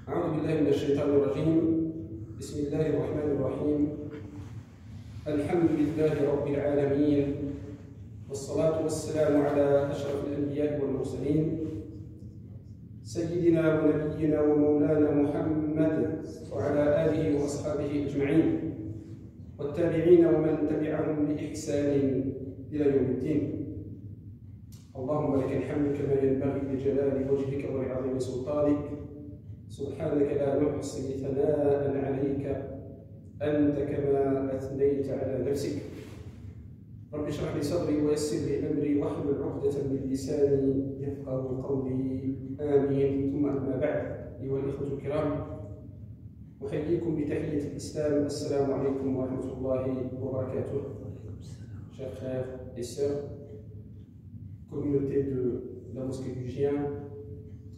أعوذ بالله من الشيطان الرجيم. بسم الله الرحمن الرحيم. الحمد لله رب العالمين، والصلاة والسلام على أشرف الأنبياء والمرسلين سيدنا ونبينا ومولانا محمد وعلى آله وأصحابه أجمعين والتابعين ومن تبعهم بإحسان إلى يوم الدين. اللهم لك الحمد كما ينبغي لجلال وجهك ولعظيم سلطانك، سبحانك لا نحصي ثناء عليك أنت كما أثنيت على نفسك. رب اشرح لي صدري ويسر لي أمري واحلل عقدة من لساني يفقهوا قولي، آمين. ثم أما بعد، أيها الإخوة الكرام، أحييكم بتحية الإسلام. السلام عليكم ورحمة الله وبركاته. Chers frères et sœurs, communauté de la mosquée du Gien,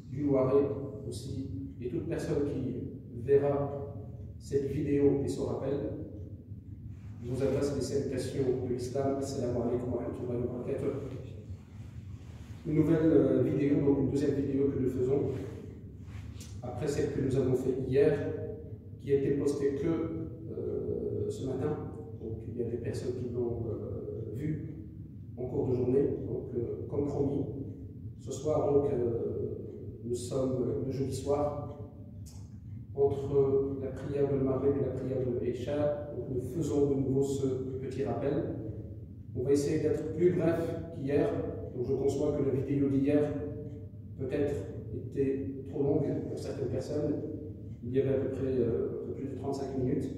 du Loiret aussi, et toute personne qui verra cette vidéo et se rappelle, je vous adresse les salutations de l'islam. Assalamu alaikum wa rahmatullahi wa barakatuh. Une nouvelle vidéo, donc une deuxième vidéo que nous faisons, après celle que nous avons fait hier, qui a été postée que ce matin. Donc il y a des personnes qui l'ont vue en cours de journée. Donc comme promis, ce soir donc nous sommes le jeudi soir, entre la prière de Maghrib et la prière de l'Isha. Donc nous faisons de nouveau ce petit rappel. On va essayer d'être plus bref qu'hier. Donc je conçois que la vidéo d'hier peut-être était trop longue pour certaines personnes. Il y avait à peu près un peu plus de 35 minutes,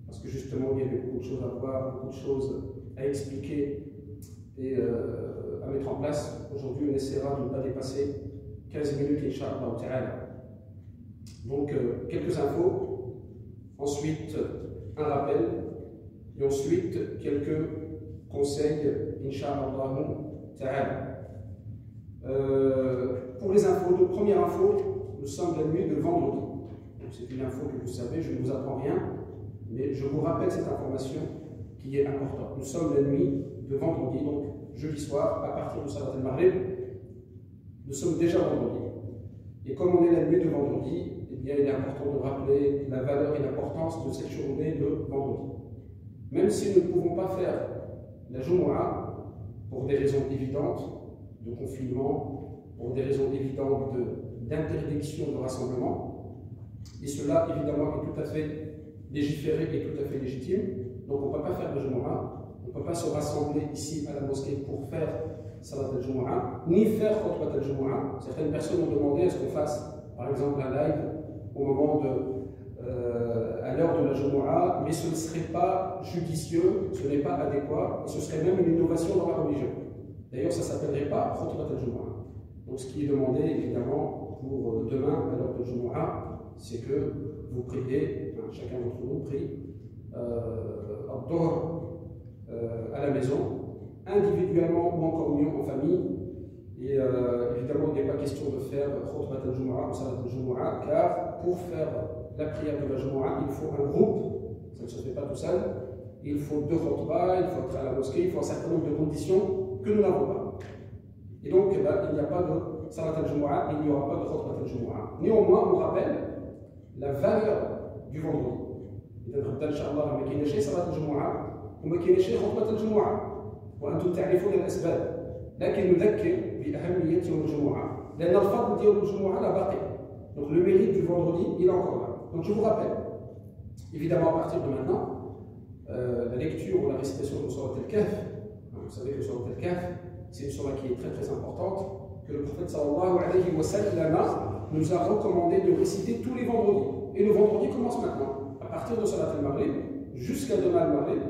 parce que justement il y avait beaucoup de choses à voir, beaucoup de choses à expliquer et à mettre en place. Aujourd'hui on essaiera de ne pas dépasser 15 minutes, Inch'Allah ta'ala. Donc quelques infos, ensuite un rappel, et ensuite quelques conseils, Inch'Allah ta'ala. Pour les infos, donc première info, nous sommes la nuit de vendredi. C'est une info que vous savez, je ne vous apprends rien, mais je vous rappelle cette information qui est importante. Nous sommes la nuit de vendredi, donc jeudi soir, à partir de Salat al-Maghrib, nous sommes déjà vendredi. Et comme on est la nuit de vendredi, eh bien, il est important de rappeler la valeur et l'importance de cette journée de vendredi. Même si nous ne pouvons pas faire la Jumu'ah pour des raisons évidentes de confinement, pour des raisons évidentes d'interdiction de rassemblement, et cela évidemment est tout à fait légiféré et tout à fait légitime. Donc on ne peut pas faire de Jumu'ah, on ne peut pas se rassembler ici à la mosquée pour faire Salat al-Jumu'ah, ni faire Khutbat al-Jumu'ah. Certaines personnes ont demandé à ce qu'on fasse par exemple un live au moment à l'heure de la Jumu'ah, mais ce ne serait pas judicieux, ce n'est pas adéquat, et ce serait même une innovation dans la religion. D'ailleurs ça ne s'appellerait pas Khutbat al-Jumu'ah. Donc ce qui est demandé évidemment pour demain à l'heure de Jumu'ah, c'est que vous priez, chacun d'entre nous prie à la maison, individuellement ou en communion en famille. Et évidemment, il n'est pas question de faire Khutbat al-Jumu'ah ou Salat al-Jumu'ah, car pour faire la prière de la Jumu'ah, il faut un groupe, ça ne se fait pas tout seul. Il faut 2 khutbahs, il faut être à la mosquée, il faut un certain nombre de conditions que nous n'avons pas. Et donc, il n'y a pas de Salat al-Jumu'ah, il n'y aura pas de Khutbat al-Jumu'ah. Néanmoins, on rappelle la valeur du vendredi. إذا غدا إن شاء الله ما كاينش صلاة الجمعة وما كاينش خطبة الجمعة وأنتم تعرفون الأسباب، لكن نذكر بأهمية يوم الجمعة لأن الفضل ديال الجمعة لا باقي. Donc le mérite du vendredi, il est encore là. Donc je vous rappelle, évidemment à partir de maintenant, la lecture ou la récitation de Surat al-Kahf. Vous savez que Surat al-Kahf, c'est une surah qui est très très importante, que le prophète sallallahu alayhi wa sallam nous a recommandé de réciter tous les vendredis. Et le vendredi commence maintenant. À partir de Salat al-Maghrib jusqu'à demain al-Maghrib,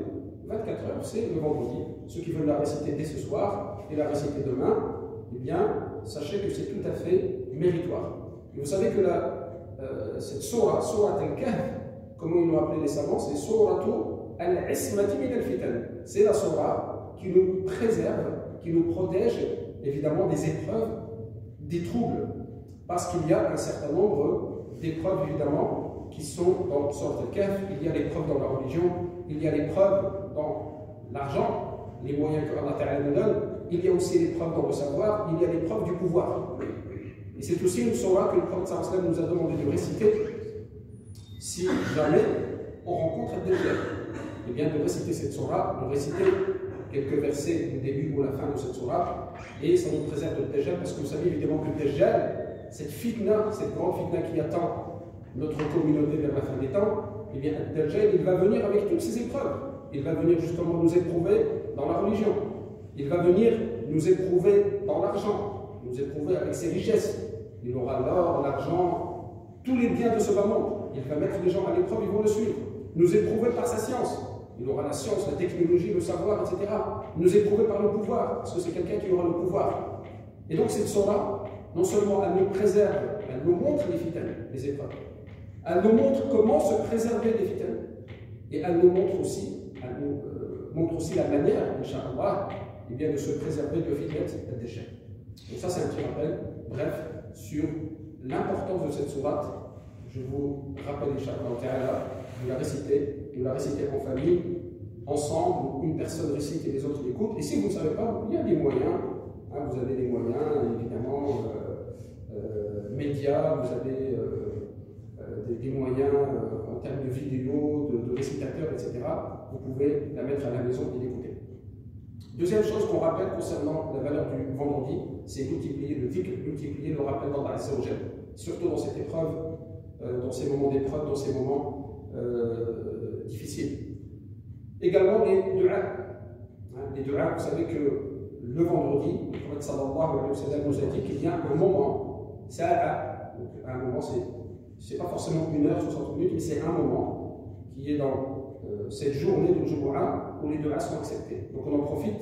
24 heures, c'est le vendredi. Ceux qui veulent la réciter dès ce soir et la réciter demain, eh bien, sachez que c'est tout à fait méritoire. Et vous savez que cette surah al-Kahf, comment ils l'ont appelé les savants, c'est suratu al-ismati min al-fitan. C'est la surah qui nous préserve, qui nous protège évidemment des épreuves, des troubles. Parce qu'il y a un certain nombre d'épreuves évidemment qui sont dans Surat al-Kahf. Il y a l'épreuve dans la religion, il y a l'épreuve dans l'argent, les moyens que Allah Ta'ala nous donne, il y a aussi l'épreuve dans le savoir, il y a l'épreuve du pouvoir. Et c'est aussi une surah que le prophète sallallahu alayhi wa sallam nous a demandé de réciter si jamais on rencontre Ad-Dajjal. Et bien de réciter cette surah, de réciter quelques versets du début ou la fin de cette surah, et ça nous préserve de Dajjal, parce que vous savez évidemment que Dajjal, cette fitna, cette grande fitna qui attend notre communauté vers la fin des temps, et bien Dajjal, il va venir avec toutes ces épreuves. Il va venir justement nous éprouver dans la religion. Il va venir nous éprouver dans l'argent, nous éprouver avec ses richesses. Il aura l'or, l'argent, tous les biens de ce bas monde. Il va mettre les gens à l'épreuve, ils vont le suivre. Nous éprouver par sa science. Il aura la science, la technologie, le savoir, etc. Nous éprouver par le pouvoir, parce que c'est quelqu'un qui aura le pouvoir. Et donc cette surah, non seulement elle nous préserve, elle nous montre les fitanes, les épreuves. Elle nous montre comment se préserver des fitanes. Et elle nous montre aussi, la manière, Inch'Allah, eh bien, de se préserver de fitnat ad-Dajjal. Donc ça, c'est un petit rappel, bref, sur l'importance de cette sourate. Je vous rappelle, Inch'Allah, de la réciter en famille, ensemble, où une personne récite et les autres l'écoutent. Et si vous ne savez pas, il y a des moyens. Hein, vous avez des moyens, évidemment, médias, vous avez des moyens en termes de vidéos, de récitateurs, etc. Vous pouvez la mettre à la maison et l'écouter. Deuxième chose qu'on rappelle concernant la valeur du vendredi, c'est multiplier le dhikr, multiplier le rappel d'Allah Azza wa Jal, surtout dans cette épreuve, dans ces moments d'épreuve, dans ces moments difficiles. Également les du'a. Les du'a, vous savez que le vendredi, le prophète sallallahu alayhi wa sallam nous a dit qu'il y a un moment, sa'a, donc un moment c'est pas forcément 1 heure, 60 minutes, mais c'est un moment qui est dans cette journée de Jumu'ah où les du'as sont acceptés. Donc on en profite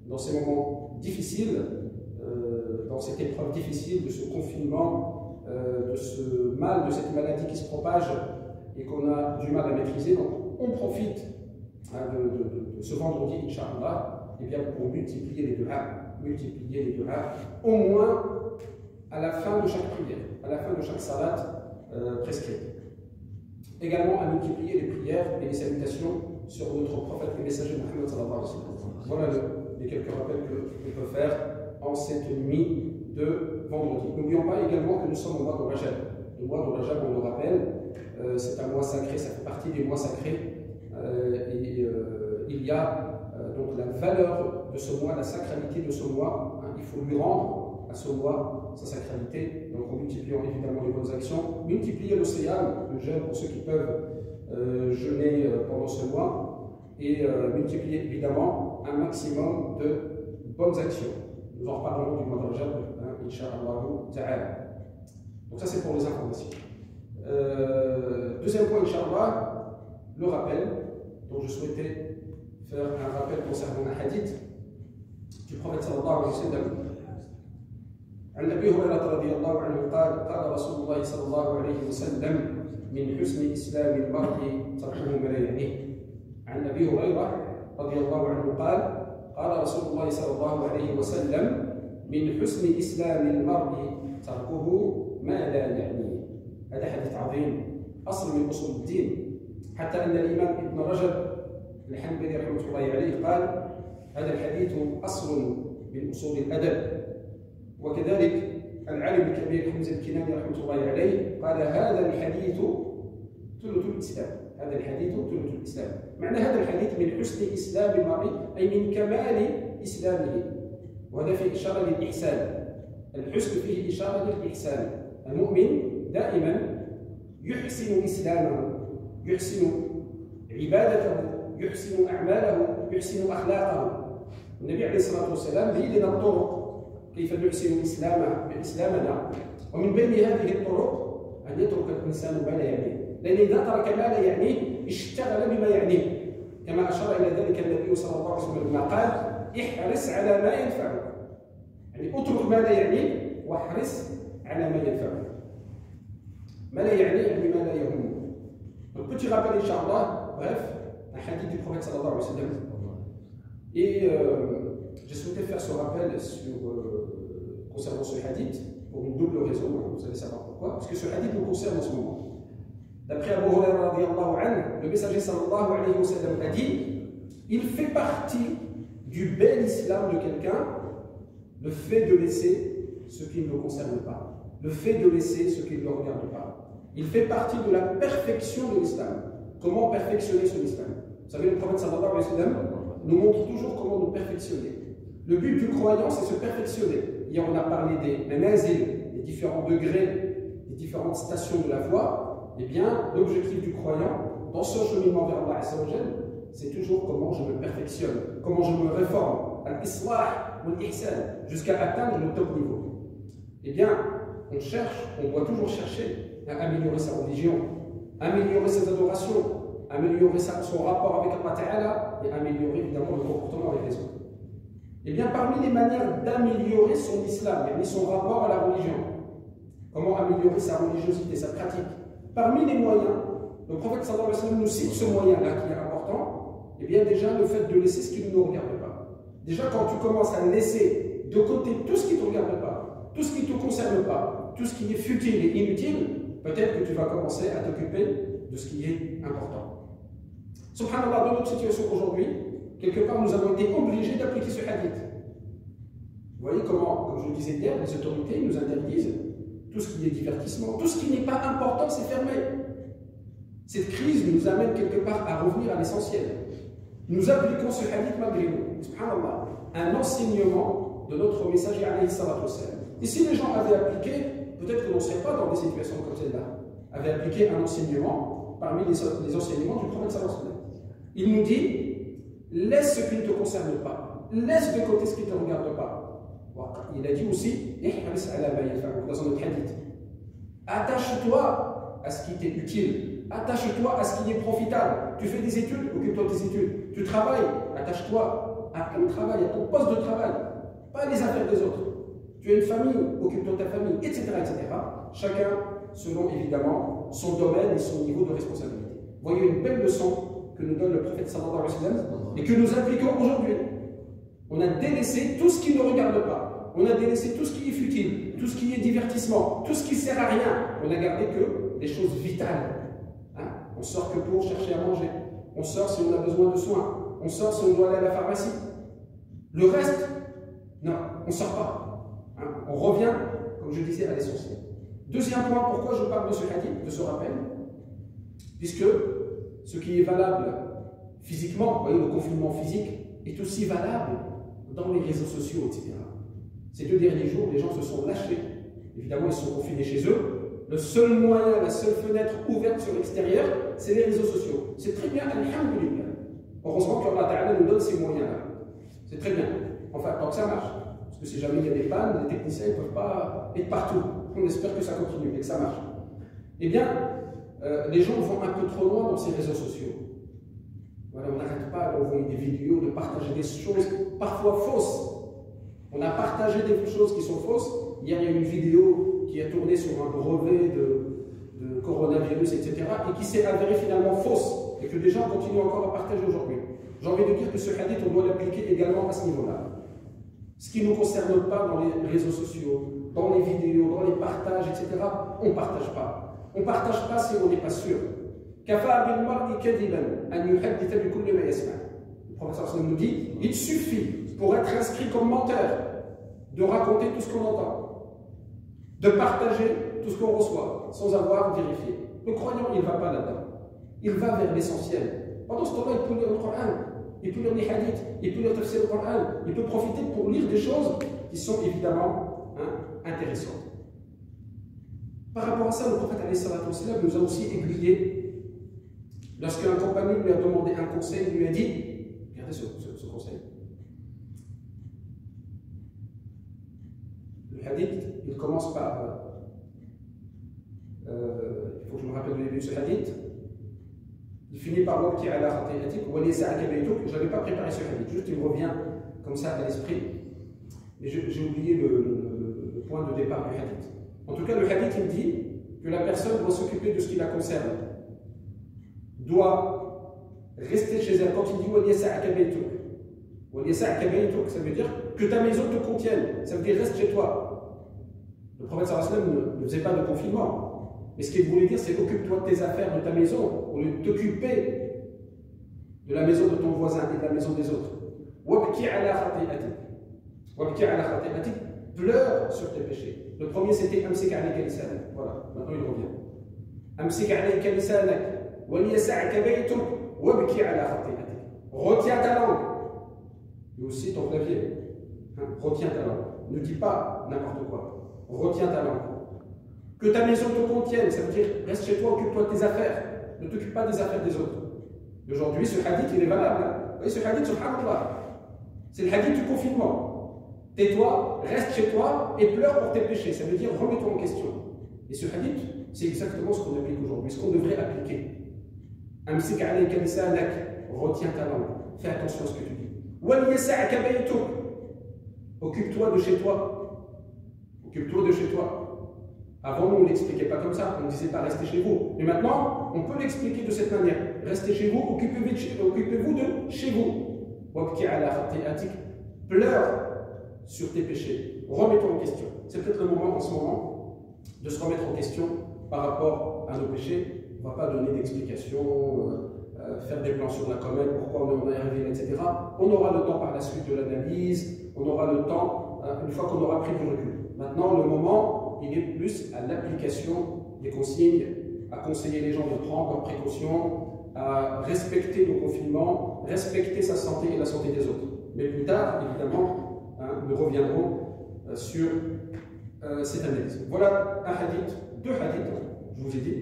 dans ces moments difficiles, dans cette épreuve difficile de ce confinement, de ce mal, de cette maladie qui se propage et qu'on a du mal à maîtriser. Donc on profite de ce vendredi, Inch'Allah, et bien pour multiplier les du'as, au moins à la fin de chaque prière, à la fin de chaque salat prescrite. Également à multiplier les prières et les salutations sur notre prophète et messager Muhammad sallallahu alayhi wa sallam. Voilà les quelques rappels qu'on peut faire en cette nuit de vendredi. N'oublions pas également que nous sommes au mois de Rajab. Le mois de Rajab, on le rappelle, c'est un mois sacré, ça fait partie des mois sacrés. Il y a donc la valeur de ce mois, la sacralité de ce mois. Hein, il faut lui rendre à ce mois sa sacralité, donc en multipliant évidemment les bonnes actions, multiplier le siyam, le jeûne pour ceux qui peuvent jeûner pendant ce mois, et multiplier évidemment un maximum de bonnes actions. Nous en reparlerons du mois de Rajab, Inch'Allah ta'ala. Donc ça c'est pour les informations. Deuxième point, Inch'Allah, le rappel. Donc je souhaitais faire un rappel concernant un hadith du prophète sallallahu alayhi wa sallam. عن أبي هريرة رضي الله عنه قال قال رسول الله صلى الله عليه وسلم من حسن إسلام المرء تركه ما لا يعنيه. عن أبي هريرة رضي الله عنه قال قال رسول الله صلى الله عليه وسلم من حسن إسلام المرء تركه ما لا يعنيه. هذا حديث عظيم، أصل من أصول الدين، حتى أن الإمام ابن رجب الحنبلي رحمه الله عليه قال هذا الحديث أصل من أصول الأدب. وكذلك العالم الكبير حمزة الكناني رحمه الله عليه قال هذا الحديث ثلث الإسلام. هذا الحديث ثلث الإسلام. معنى هذا الحديث من حسن إسلام المرء أي من كمال إسلامه، وهذا فيه إشارة للإحسان. الحسن فيه إشارة للإحسان. المؤمن دائما يحسن إسلامه، يحسن عبادته، يحسن أعماله، يحسن أخلاقه. النبي عليه الصلاة والسلام بين لنا الطرق كيف نحسن إسلامنا، ومن بين هذه الطرق أن يترك الإنسان ما لا يعنيه، لأن إذا ترك ما لا يعنيه اشتغل بما يعنيه، كما أشار إلى ذلك النبي صلى الله عليه وسلم لما قال احرص على ما ينفعك، يعني اترك ما لا يعنيه واحرص على ما ينفعك. ما لا يعنيه يعني ما لا يهمه. Donc petit rappel, Inch'Allah, bref, un hadith du prophète sallallahu alayhi wa sallam. Et j'ai souhaité faire ce rappel concernant ce hadith pour une double raison, vous allez savoir pourquoi, parce que ce hadith nous concerne en ce moment. D'après Abu Hurayra radiyallahu anhu, le messager sallallahu alayhi wa sallam a dit il fait partie du bel islam de quelqu'un le fait de laisser ce qui ne le concerne pas. le fait de laisser ce qui ne le regarde pas. Il fait partie de la perfection de l'islam. Comment perfectionner son islam? Vous savez, le prophète sallallahu alayhi wa sallam nous montre toujours comment nous perfectionner. Le but du croyant, c'est se perfectionner. Hier, on a parlé des manazil, des différents degrés, des différentes stations de la foi. Eh bien, l'objectif du croyant, dans son cheminement vers Allah, c'est toujours comment je me perfectionne, comment je me réforme, al-islah ou al-ihsan, jusqu'à atteindre le top niveau. Eh bien, on doit toujours chercher à améliorer sa religion, améliorer ses adorations, améliorer son rapport avec Allah Ta'ala et améliorer évidemment le comportement avec les autres. Eh bien, parmi les manières d'améliorer son islam, son rapport à la religion, comment améliorer sa religiosité, sa pratique, parmi les moyens, le prophète sallallahu alayhi wa sallam nous cite ce moyen-là qui est important, eh bien déjà le fait de laisser ce qui ne nous regarde pas. Déjà quand tu commences à laisser de côté tout ce qui ne te regarde pas, tout ce qui ne te concerne pas, tout ce qui est futile et inutile, peut-être que tu vas commencer à t'occuper de ce qui est important. Subhanallah, dans notre situation aujourd'hui, quelque part nous avons été obligés d'appliquer ce hadith. Vous voyez comment, comme je le disais hier, les autorités nous interdisent tout ce qui est divertissement, tout ce qui n'est pas important, c'est fermé. Cette crise nous amène quelque part à revenir à l'essentiel. Nous appliquons ce hadith malgré nous, subhanallah, un enseignement de notre messager alayhi salatu wassalam. Et si les gens avaient appliqué, peut-être que l'on ne serait pas dans des situations comme celle-là, avaient appliqué un enseignement parmi les enseignements du prophète sallallahu alayhi wa sallam. Il nous dit, laisse ce qui ne te concerne pas, laisse de côté ce qui ne te regarde pas. Il a dit aussi, dans un autre hadith, attache-toi à ce qui t'est utile, attache-toi à ce qui est profitable. Tu fais des études, occupe-toi de tes études. Tu travailles, attache-toi à ton travail, à ton poste de travail, pas les affaires des autres. Tu as une famille, occupe-toi de ta famille, etc., etc. Chacun selon évidemment son domaine et son niveau de responsabilité. Voyez une belle leçon que nous donne le prophète sallallahu alayhi wa sallam et que nous appliquons aujourd'hui. On a délaissé tout ce qui ne regarde pas. On a délaissé tout ce qui est futile, tout ce qui est divertissement, tout ce qui ne sert à rien. On a gardé que les choses vitales. Hein? On sort que pour chercher à manger. On sort si on a besoin de soins. On sort si on doit aller à la pharmacie. Le reste, non, on ne sort pas. Hein? On revient, comme je disais, à l'essentiel. Deuxième point, pourquoi je parle de ce hadith, de ce rappel? Puisque ce qui est valable physiquement, vous voyez, le confinement physique, est aussi valable dans les réseaux sociaux, etc. Ces 2 derniers jours, les gens se sont lâchés. Évidemment, ils sont confinés chez eux. Le seul moyen, la seule fenêtre ouverte sur l'extérieur, c'est les réseaux sociaux. C'est très bien, alhamdulillah. Heureusement qu'Allah Ta'ala nous donne ces moyens-là. C'est très bien. Enfin, tant que ça marche. Parce que si jamais il y a des pannes, les techniciens ne peuvent pas être partout. On espère que ça continue et que ça marche. Eh bien, les gens vont un peu trop loin dans ces réseaux sociaux. Voilà, on n'arrête pas d'envoyer des vidéos, de partager des choses parfois fausses. On a partagé des choses qui sont fausses. Hier, il y a une vidéo qui a tourné sur un brevet de coronavirus, etc. et qui s'est avérée finalement fausse et que des gens continuent encore à partager aujourd'hui. J'ai envie de dire que ce hadith, on doit l'appliquer également à ce niveau-là. Ce qui ne nous concerne pas dans les réseaux sociaux, dans les vidéos, dans les partages, etc., on ne partage pas. On ne partage pas si on n'est pas sûr. Le professeur nous dit, il suffit pour être inscrit comme menteur de raconter tout ce qu'on entend, de partager tout ce qu'on reçoit sans avoir vérifié. Le croyant, il ne va pas là-dedans. Il va vers l'essentiel. Pendant ce temps-là, il peut lire le Coran, il peut lire les hadiths, il peut lire le Coran, il peut profiter pour lire des choses qui sont évidemment intéressantes. Par rapport à ça, le prophète nous a aussi aiguillé. Lorsqu'un compagnon lui a demandé un conseil, il lui a dit, regardez ce conseil. Le hadith, il commence par, il faut que je me rappelle du début de ce hadith, il finit par wabki ala khati'atik wa laysa akabaytuk. Je n'avais pas préparé ce hadith, juste il me revient comme ça à l'esprit. Mais j'ai oublié le point de départ du hadith. En tout cas, le hadith, il dit que la personne doit s'occuper de ce qui la concerne, doit rester chez elle. Quand il dit waliyasa akabaytuk, ça veut dire que ta maison te contienne, ça veut dire reste chez toi. Le prophète sallallahu alayhi wa sallam ne faisait pas de confinement, mais ce qu'il voulait dire, c'est occupe-toi de tes affaires, de ta maison, au lieu de t'occuper de la maison de ton voisin et de la maison des autres. Wabki ala khati'atik, pleure sur tes péchés. Le premier c'était Amsik alayka lisanak. Voilà, maintenant il revient. Amsik alayka lisanak, wa liyas'aka baytuk, wabki ala khati'atik. Retiens ta langue. Et aussi ton clavier. Retiens ta langue. Ne dis pas n'importe quoi. Retiens ta langue. Que ta maison te contienne, ça veut dire reste chez toi, occupe-toi de tes affaires. Ne t'occupe pas des affaires des autres. Aujourd'hui, ce hadith, il est valable. Hein? Vous voyez, ce hadith, subhanallah, c'est le hadith du confinement. Tais-toi, reste chez toi et pleure pour tes péchés. Ça veut dire remets-toi en question. Et ce hadith, c'est exactement ce qu'on applique aujourd'hui, ce qu'on devrait appliquer. Amsik alayka lisanak, retiens ta langue. Fais attention à ce que tu dis. Wa liyas'aka baytuk, occupe-toi de chez toi. Occupe-toi de chez toi. Avant, on ne l'expliquait pas comme ça, on ne disait pas restez chez vous. Mais maintenant, on peut l'expliquer de cette manière. Restez chez vous, occupez-vous de chez vous. Pleure sur tes péchés. Remets-toi en question. C'est peut-être le moment en ce moment de se remettre en question par rapport à nos péchés. On ne va pas donner d'explications, faire des plans sur la comète, pourquoi on en est arrivé, etc. On aura le temps par la suite de l'analyse, on aura le temps une fois qu'on aura pris du recul. Maintenant, le moment, il est plus à l'application des consignes, à conseiller les gens de prendre leurs précautions, à respecter nos confinements, respecter sa santé et la santé des autres. Mais plus tard, évidemment, nous reviendrons sur cette analyse. Voilà un hadith, deux hadiths, je vous ai dit,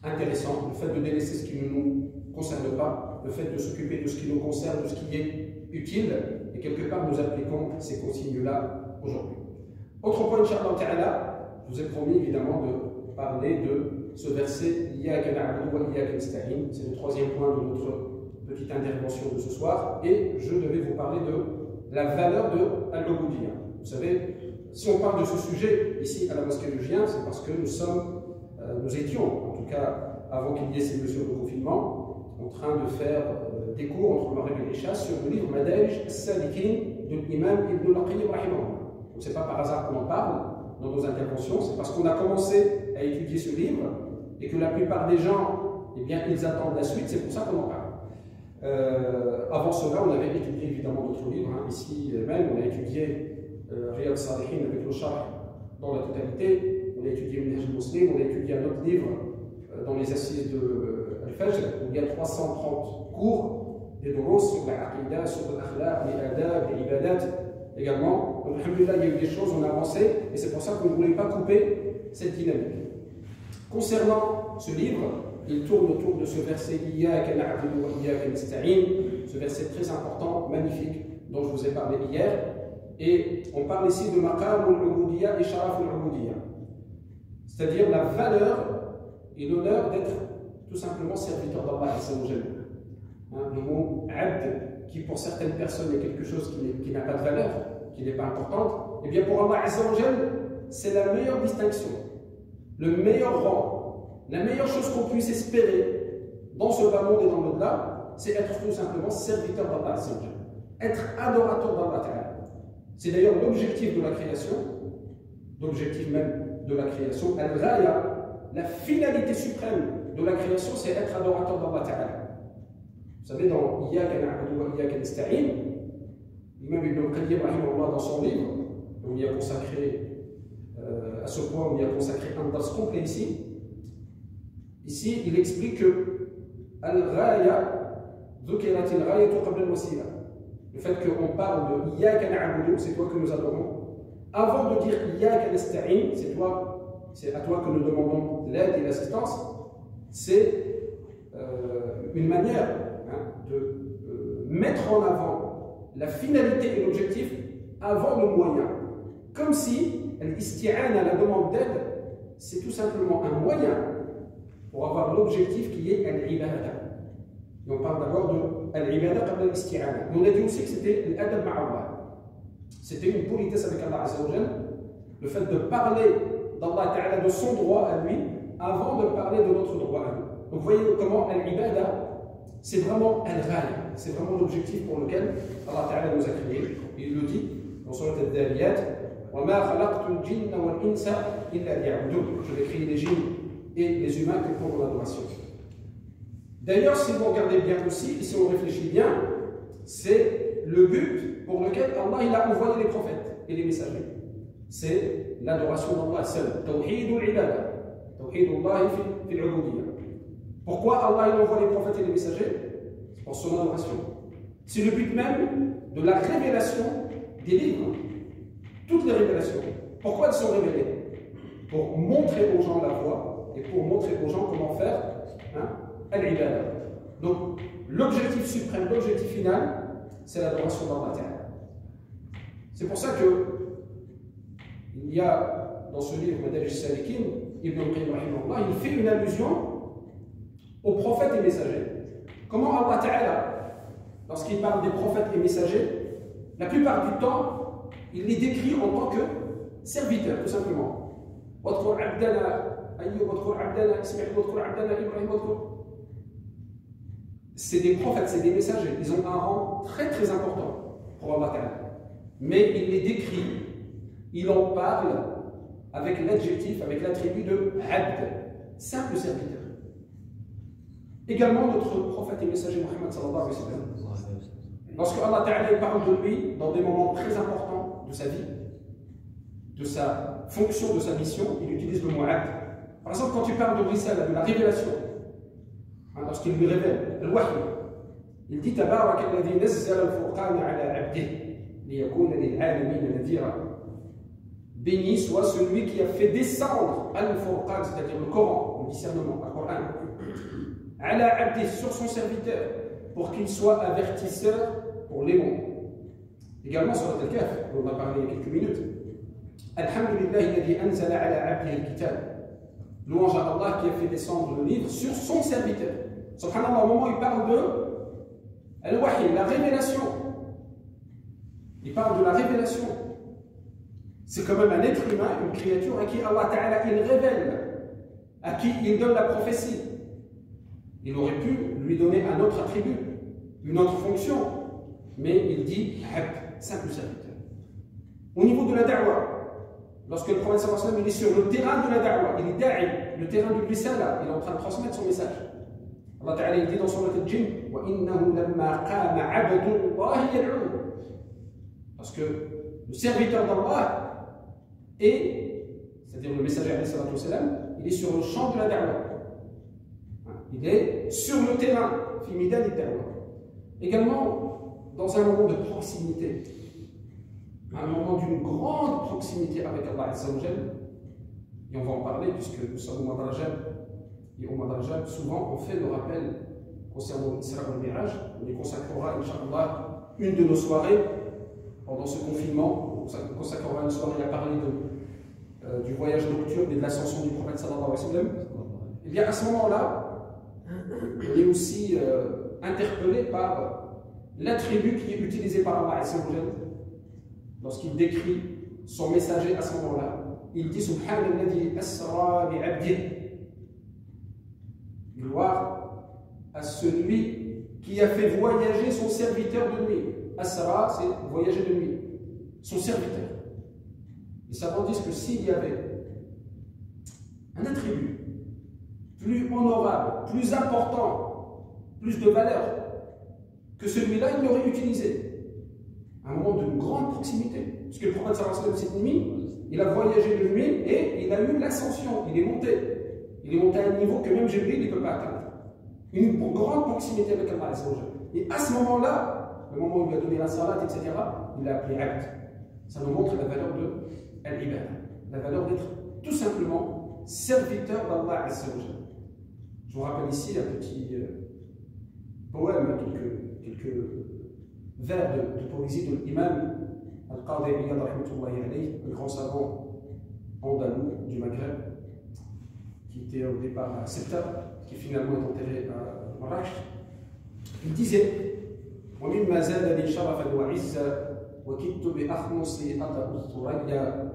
intéressants. Le fait de délaisser ce qui ne nous concerne pas, le fait de s'occuper de ce qui nous concerne, de ce qui est utile, et quelque part nous appliquons ces consignes-là aujourd'hui. Autre point, Inch'Allah Ta'ala, je vous ai promis évidemment de parler de ce verset Iyyaka na'budu wa iyyaka nasta'in. C'est le troisième point de notre petite intervention de ce soir. Et je devais vous parler de la valeur de al-ubudiyya. Vous savez, si on parle de ce sujet ici à la mosquée du Gien, c'est parce que nous étions, en tout cas avant qu'il y ait ces mesures de confinement, en train de faire des cours entre le Maghrib et l'Isha sur le livre Madarij as-Salikin de l'imam Ibn al-Qayyim rahimahullah. Ce n'est pas par hasard qu'on en parle dans nos interventions, c'est parce qu'on a commencé à étudier ce livre et que la plupart des gens, eh bien, ils attendent la suite, c'est pour ça qu'on en parle. Avant cela, on avait étudié évidemment d'autres livres, hein. Ici même, on a étudié Riyad Salihin avec le Sharh dans la totalité, on a étudié Minhaj al-Muslim, on a étudié un autre livre dans les assises de Al-Fajr, où il y a 330 cours, des doros sur la aqidah, sur l'akhlaq, les adab, les ibadat également. Donc, alhamdoulilah, il y a eu des choses, on a avancé, et c'est pour ça qu'on ne voulait pas couper cette dynamique. Concernant ce livre, il tourne autour de ce verset Iyyaka na'budu wa iyyaka nasta'in, ce verset très important, magnifique, dont je vous ai parlé hier. Et on parle ici de maqam al-ubudiyya et sharaf al-ubudiyya, c'est-à-dire la valeur et l'honneur d'être tout simplement serviteur d'Allah Azza wa Jalla. Le mot abd, qui pour certaines personnes est quelque chose qui n'a pas de valeur, qui n'est pas importante, et bien pour Allah Azza wa Jalla, c'est la meilleure distinction, le meilleur rang, la meilleure chose qu'on puisse espérer dans ce bas monde et dans l'au-delà, c'est être tout simplement serviteur d'Allah Azza wa Jalla, être adorateur d'Allah Ta'ala. C'est d'ailleurs l'objectif de la création, l'objectif même de la création, al-ghaya, la finalité suprême de la création, c'est être adorateur d'Allah Ta'ala. Vous savez, dans Iyyaka na'budu wa iyyaka nasta'in, l'imam Ibn al-Qayyim rahimahullah dans son livre, on y a consacré, à ce point, on y a consacré un dars complet ici. Ici, il explique que al-ghaya, dhukirat al-ghayatu qabla al-wasila. Le fait qu'on parle de Iyyaka na'budu, c'est toi que nous adorons. Avant de dire Iyyaka nasta'in, c'est à toi que nous demandons l'aide et l'assistance. C'est une manière de mettre en avant la finalité et l'objectif avant le moyen. Comme si l'isti'ana, la demande d'aide, c'est tout simplement un moyen pour avoir l'objectif qui est al-ibada. Et on parle d'abord de al-ibada qabla l'isti'ana. On a dit aussi que c'était l'adab ma'allah. C'était une politesse avec Allah Azza wa Jalla, le fait de parler d'Allah Ta'ala, de son droit à lui, avant de parler de notre droit à nous. Donc vous voyez comment al-ibada, c'est vraiment al-ghaya, c'est vraiment l'objectif pour lequel Allah Ta'ala nous a créés. Il le dit dans Surat al-Dhariyat, وَمَا خَلَقْتُ الْجِنَّ وَالْإِنسَ إِلَّا لِيَعْبُدُونِ. Je vais créer les djinns et les humains que pour l'adoration. D'ailleurs, si vous regardez bien aussi, et si on réfléchit bien, c'est le but pour lequel Allah il a envoyé les prophètes et les messagers. C'est l'adoration d'Allah seul. Tawhid al-ibada. Tawhid Allah fi al-ubudiyya. Pourquoi Allah il envoie les prophètes et les messagers? C'est pour son adoration. C'est le but même de la révélation des livres. Toutes les révélations. Pourquoi elles sont révélées? Pour montrer aux gens la voie et pour montrer aux gens comment faire al-ibada. Donc, l'objectif suprême, l'objectif final, c'est l'adoration d'Allah. C'est pour ça que il y a dans ce livre Madarij as-Salikin, Ibn al-Qayyim rahimahullah, il fait une allusion aux prophètes et messagers. Comment Allah Ta'ala, lorsqu'il parle des prophètes et messagers, la plupart du temps, il les décrit en tant que serviteurs, tout simplement. C'est des prophètes, c'est des messagers. Ils ont un rang très très important pour Allah Ta'ala. Mais il les décrit, il en parle avec l'adjectif, avec l'attribut de abd, simple serviteur. Également notre prophète et messager Muhammad sallallahu alayhi wa sallam. Lorsque Allah Ta'ala parle de lui dans des moments très importants de sa vie, de sa fonction, de sa mission, il utilise le mot abd. Par exemple, quand tu parles de risala, de la révélation, lorsqu'il lui révèle, le wahy, il dit Tabarak alladhi nazzala al-furqan ala abdihi. Béni soit celui qui a fait descendre Al-Furqan, c'est-à-dire le Coran, le discernement, le Coran, ala abdi, sur son serviteur, pour qu'il soit avertisseur pour les mondes. Également sur Al-Kahf, on en a parlé il y a quelques minutes. Alhamdulillah alladhi anzala ala abdihi al-kitab. Louange à Allah qui a fait descendre le livre sur son serviteur. Subhanallah, au moment où il parle de Al-Wahy, la révélation. Il parle de la révélation. C'est quand même un être humain, une créature à qui Allah Ta'ala il révèle, à qui il donne la prophétie. Il aurait pu lui donner un autre attribut, une autre fonction, mais il dit abd, simple serviteur. Au niveau de la da'wa, lorsque le prophète sallallahu alayhi wa sallam il est sur le terrain de la da'wa, il est da'i, le terrain du risala, il est en train de transmettre son message. Allah Ta'ala il dit dans son al-Jinn wa innahu lamma qama 'abdullahi yad'u. Parce que le serviteur d'Allah c'est-à-dire le messager alayhi salatu wassalam, il est sur le champ de la da'wa. Il est sur le terrain, fi midan ad-da'wa. Également, dans un moment de proximité, un moment d'une grande proximité avec Allah azza wa jalla, et on va en parler puisque nous sommes au mois de Rajab, et au mois de Rajab, souvent on fait le rappel concernant l'Isra wal Mi'raj. On y consacrera, Inch'Allah, une de nos soirées pendant ce confinement. On consacrera une soirée à parler du voyage nocturne et de l'ascension du prophète sallallahu alayhi wa sallam. Et bien à ce moment-là, on est aussi interpellé par l'attribut qui est utilisé par Allah azza wa jalla lorsqu'il décrit son messager à ce moment-là. Il dit Subhanalladhi asra bi abdihi. Gloire à celui qui a fait voyager son serviteur de nuit. Asra, c'est voyager de nuit. Son serviteur. Les savants disent que s'il y avait un attribut plus honorable, plus important, plus de valeur que celui-là, il l'aurait utilisé. À un moment d'une grande proximité. Parce que le prophète sallallahu alayhi wa sallam, cette nuit, il a voyagé de nuit et il a eu l'ascension. Il est monté. Il est monté à un niveau que même Jibril ne peut pas atteindre. Une grande proximité avec Allah. Et à ce moment-là, le moment où il a donné la salat, etc., il a appelé abd. Ça nous montre la valeur de al-ibad, la valeur d'être tout simplement serviteur d'Allah azza wa jalla. Je vous rappelle ici un petit poème, quelques vers de poésie de l'imam Al-Qadi Iyad rahmatullahi alayhi, un grand savant andalou du Maghreb, qui était au départ à Ceuta, qui finalement est enterré à Marrakech. Il disait وَمِمَّا زَادَ لِي شَرَفًا وَعِزًّا وكدت بأخمصي أطأ الثريا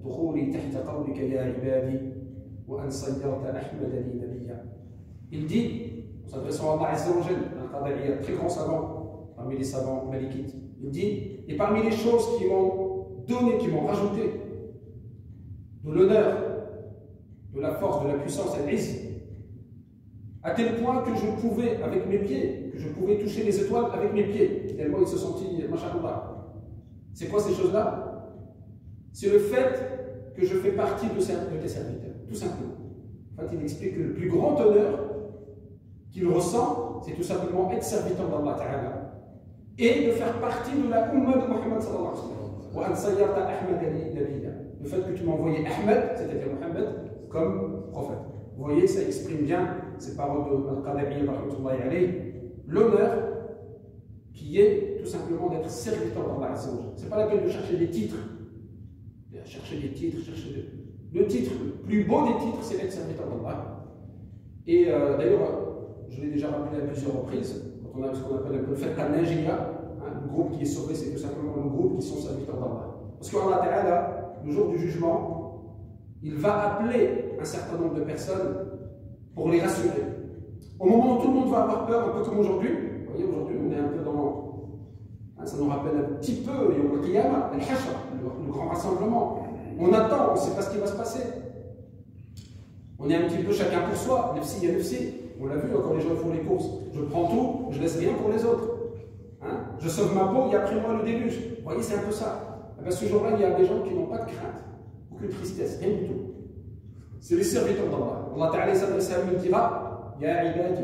دخولي تحت قولك يا عبادي وأن صيرت أحمد لي نبيا. Il dit, en s'adressant à Allah azza wa jalla, un Qadariya, très grand savant parmi les savants malikites, il dit, et parmi les choses qui m'ont donné, qui m'ont rajouté de l'honneur, de la force, de la puissance, al-izz, à tel point que je pouvais, avec mes pieds, que je pouvais toucher les étoiles avec mes pieds, tellement il se sentit, masha'Allah. C'est quoi ces choses-là? C'est le fait que je fais partie de tes serviteurs, tout simplement. En fait, il explique que le plus grand honneur qu'il ressent, c'est tout simplement être serviteur d'Allah Ta'ala et de faire partie de la Ummah de Muhammad sallallahu alayhi wa sallam. Le fait que tu m'as envoyé Ahmed, c'est-à-dire Muhammad, comme prophète. Vous voyez, ça exprime bien ces paroles de Al-Qadabiyya, l'honneur qui est tout simplement d'être serviteur d'Allah. Ce n'est pas la peine de chercher des titres. Le titre, le plus beau des titres, c'est d'être serviteur d'Allah. Et d'ailleurs, je l'ai déjà rappelé à plusieurs reprises, quand on a ce qu'on appelle un peu le Firqa Najiya, le groupe qui est sauvé, c'est tout simplement le groupe qui sont serviteurs d'Allah. Parce qu'Allah Ta'ala, le jour du jugement, il va appeler un certain nombre de personnes pour les rassurer. Au moment où tout le monde va avoir peur, un peu comme aujourd'hui, vous voyez, aujourd'hui on est un peu dans... ça nous rappelle un petit peu Yawm al-Qiyamah, al-Hashr, le grand rassemblement. On attend, on ne sait pas ce qui va se passer. On est un petit peu chacun pour soi, nefsi ya nefsi. On l'a vu quand les gens font les courses. Je prends tout, je laisse rien pour les autres. Je sauve ma peau et après moi le déluge. Vous voyez, c'est un peu ça. Et bien, ce jour-là, il y a des gens qui n'ont pas de crainte, aucune tristesse, rien du tout. C'est les serviteurs d'Allah. Allah Ta'ala s'adresse à eux et dira Ya ibadi,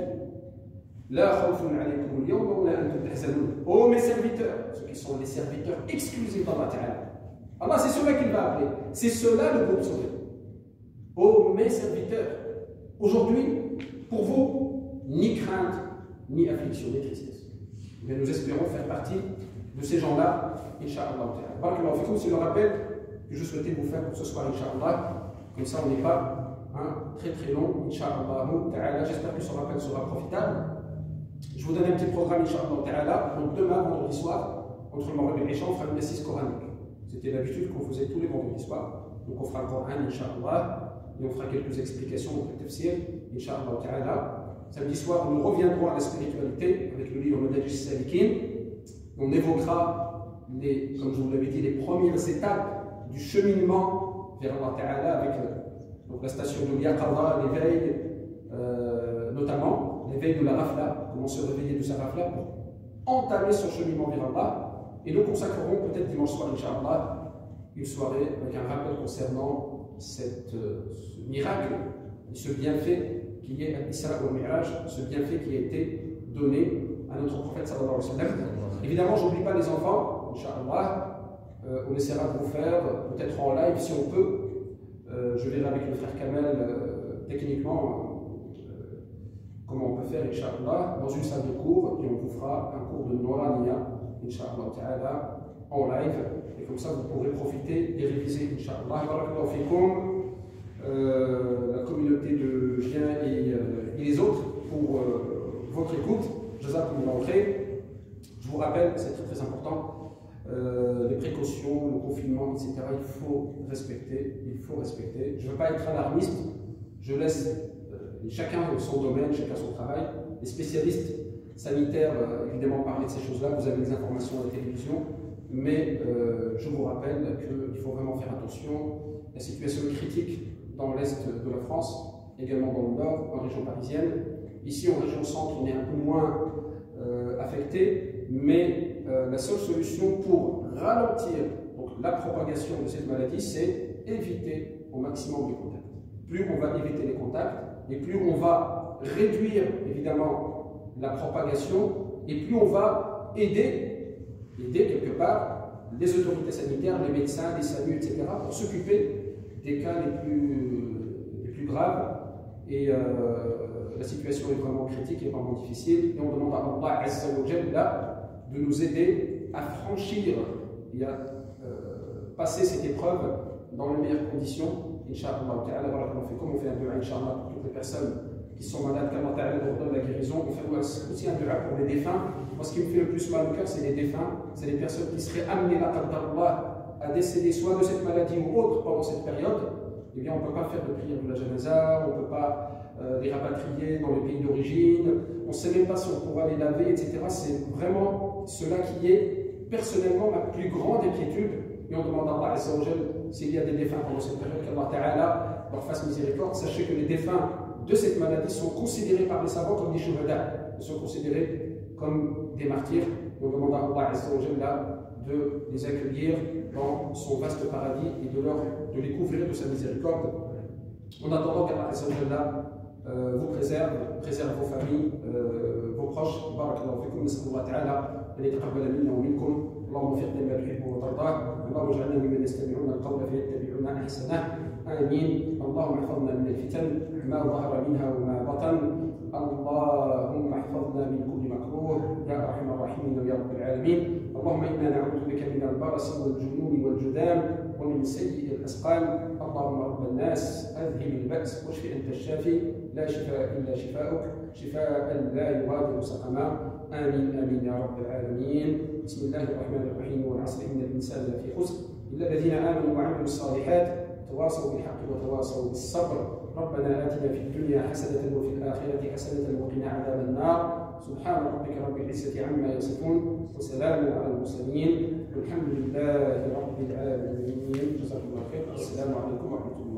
la khawfun alaykum al-yawma wa la antum tahzanun. Oh mes serviteurs, ceux qui sont les serviteurs exclusifs d'Allah Ta'ala. Allah, c'est ceux-là qu'il va appeler. C'est ceux-là le groupe sauvé. Oh mes serviteurs, aujourd'hui, pour vous, ni crainte, ni affliction, ni tristesse. Mais nous espérons faire partie de ces gens-là, Inch'Allah. Barakallahu fikum, c'est le rappel que je souhaitais vous faire pour ce soir, Inch'Allah. Comme ça, on n'est pas très très long, Inch'Allah. J'espère que ce rappel sera profitable. Je vous donne un petit programme, Inch'Allah. Donc demain, vendredi soir, entre le Maghrib et l'Isha, on fera une messe coranique. C'était l'habitude qu'on faisait tous les vendredis soirs. Donc on fera le Coran, Inch'Allah. Et on fera quelques explications au tafsir, Inch'Allah. Samedi soir, nous reviendrons à la spiritualité avec le livre Madajis Salikin. On évoquera, comme je vous l'avais dit, les premières étapes du cheminement vers Allah Ta'ala avec donc la station de Yaqadha, l'éveil, notamment l'éveil de la Rafla, comment se réveiller de sa Rafla pour entamer son cheminement vers Allah. Et nous consacrerons peut-être dimanche soir, Inch'Allah, une soirée avec un rappel concernant ce miracle, ce bienfait qui est Al-Isra ou Al-Mi'raj, ce bienfait qui a été donné à notre prophète sallallahu alayhi wa sallam. Évidemment, je n'oublie pas les enfants, Inch'Allah, on essaiera de vous faire, peut-être en live si on peut, je verrai avec le frère Kamel techniquement comment on peut faire, Inch'Allah, dans une salle de cours, et on vous fera un cours de Nouraniya, Inch'Allah Ta'ala, en live, et comme ça vous pourrez profiter et réviser, Inch'Allah. Barakallahu fikum. La communauté de Gien et les autres pour votre écoute. Jazakumullahu khair. Je vous rappelle, c'est très très important, les précautions, le confinement, etc. Il faut respecter. Je ne veux pas être alarmiste. Je laisse chacun son domaine, chacun son travail. Les spécialistes sanitaires, évidemment, parler de ces choses-là. Vous avez des informations à la télévision. Mais je vous rappelle qu'il faut vraiment faire attention. La situation est critique dans l'est de la France, également dans le nord, en région parisienne. Ici, en région centre, on est un peu moins affecté, mais la seule solution pour ralentir donc, la propagation de cette maladie, c'est éviter au maximum les contacts. Plus on va éviter les contacts, et plus on va réduire évidemment la propagation, et plus on va aider quelque part les autorités sanitaires, les médecins, les SAMU, etc., pour s'occuper des cas les plus graves. Et la situation est vraiment critique et vraiment difficile. Et on demande à Allah Azza wa Jalla de nous aider à franchir et à passer cette épreuve dans les meilleures conditions. Inch'Allah Ta'ala, comme on fait un dua, Inch'Allah, pour toutes les personnes qui sont malades, qu'Allah Ta'ala leur donne la guérison. On fait aussi un dua pour les défunts. Moi, ce qui me fait le plus mal au cœur, c'est les défunts. C'est les personnes qui seraient amenées là, à décéder soit de cette maladie ou autre pendant cette période. Eh bien, on ne peut pas faire de prière de la janaza, on ne peut pas les rapatrier dans le pays d'origine, on ne sait même pas si on pourra les laver, etc. C'est vraiment cela qui est personnellement ma plus grande inquiétude. Et on demande à Allah Azza wa Jal s'il y a des défunts pendant cette période, qu'Allah Ta'ala leur fasse miséricorde. Sachez que les défunts de cette maladie sont considérés par les savants comme des shuhada, ils sont considérés comme des martyrs. Et on demande à Allah Azza wa Jal de les accueillir dans son vaste paradis et de les couvrir de sa miséricorde. En attendant qu'Allah vous préserve vos familles, vos proches. Barakallahu fikum, nas'alullah ta'ala an yataqabbala minna wa minkum. اللهم وفقنا لما تحب وترضاه، اللهم اجعلنا ممن يستمعون القول فيتبعون احسنه. امين. اللهم احفظنا من الفتن ما ظهر منها وما بطن. اللهم احفظنا من كل مكروه يا ارحم الراحمين يا رب العالمين. اللهم انا نعوذ بك من البرص والجنون والجذام ومن سيء الاسقام. اللهم رب الناس اذهب الباس واشف انت الشافي لا شفاء الا شفاؤك شفاء لا يغادر سقما. امين امين يا رب العالمين. بسم الله الرحمن الرحيم. والعصر ان الانسان لفي خسر الا الذين امنوا وعملوا الصالحات تواصوا بالحق وتواصوا بالصبر. ربنا آتنا في الدنيا حسنة وفي الآخرة حسنة وقنا عذاب النار. سبحان ربك رب العزة عما يصفون وسلام على المرسلين والحمد لله رب العالمين. جزاكم الله خير. السلام عليكم ورحمة الله.